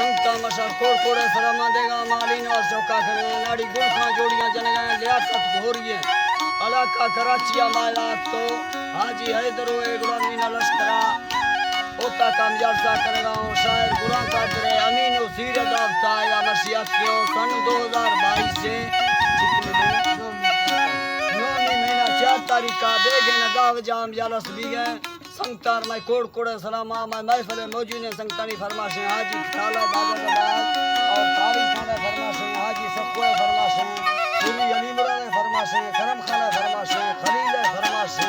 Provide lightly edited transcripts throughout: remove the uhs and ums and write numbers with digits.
संगता मशा कोड़ कोड़े सलामा देगा मालीन और चौका करे नाड़ी गुलखा जोड़ियां जनेगा लियाकत घोरिए अलाका कराचिया माया तो हाजी हैदरो एगुड़ा मीना लश्करा ओता कामयाब सा करेगा शायर गुरा का करे अमीन उसीर दावता या मर्शियात क्यों सन 2022 से नौवीं महीना 4 तारीख का बेगे नदाव जाम यालस बीगे संगतार मैं कोड़ कोड़े सलामा मैं महफिल मौजूद ने संगतानी फरमाशे हाजी खाला बाबा और तारीख खाना फरमाशे हाजी सकुए फरमाशे पूरी अमीमरा ने फरमाशे करम खाना फरमाशे खलील फरमाशे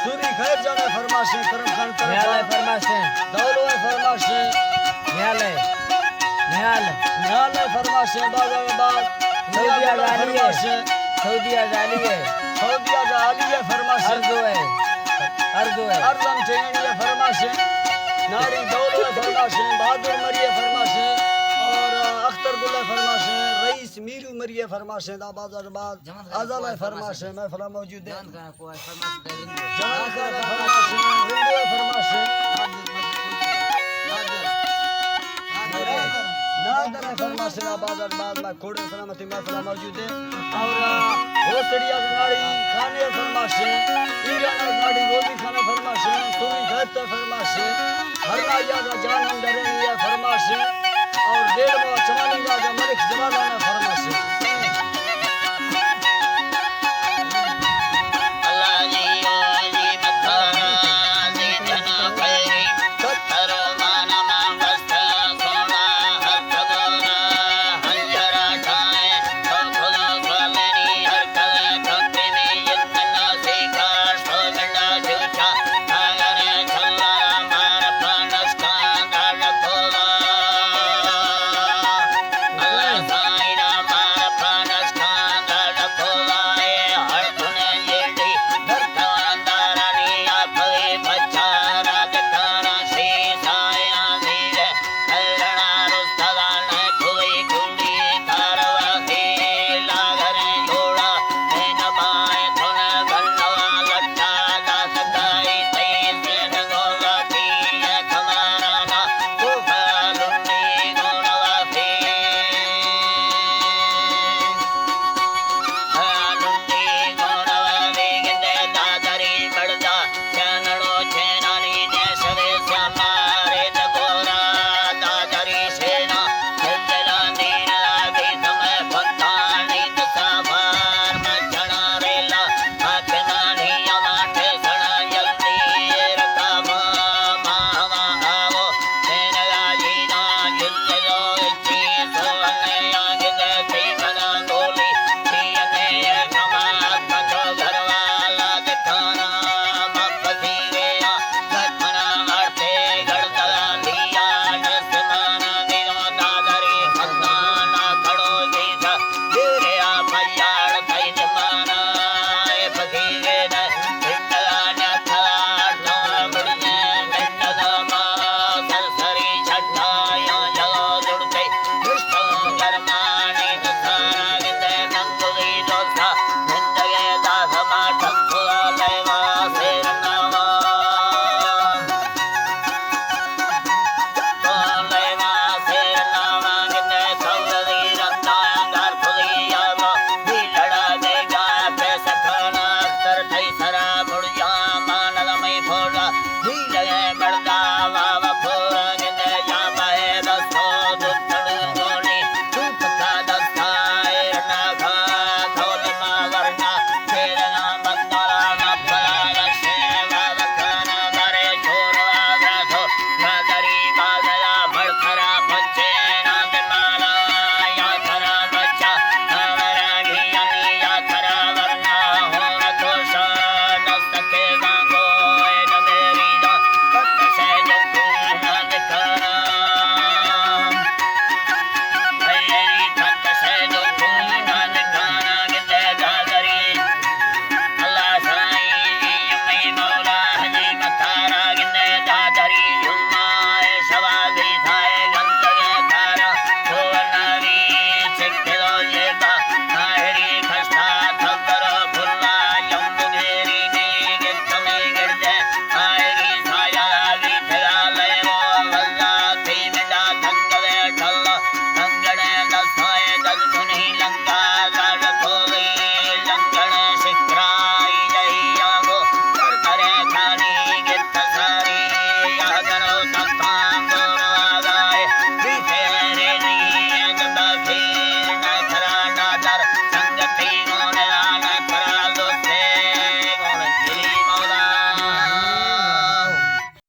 सूरी खैर जाने फरमाशे करम खान न्यायालय फरमाशे दौलो फरमाशे न्यायालय फरमाशे बाबा सऊदी अजाली है फरमाशे अर्दो है अर्दम चेनिया फरमाशे नारी दौलो फरमाशे बहादुर मरिए फरमाशे और अख्तर गुल्ले फरमाशे रईस मीरू मरिए फरमाशे दाबाद आजाल फरमाशे मैं फला मौजूद है जान खाना फरमाशे रिंदो फरमाशे नादर फरमाशे दाबाद मैं कोड़े सलामती मैं फला मौजूद है और होसड़िया नाड़ी खाने फरमाशे ईरान नाड़ी गोभी खाना फरमाशे तुमी घरत फरमाशे हरला यादा जान अंदर फरमाशे और डेढ़ चमालिंगा का मलिक जमाना फरमाशे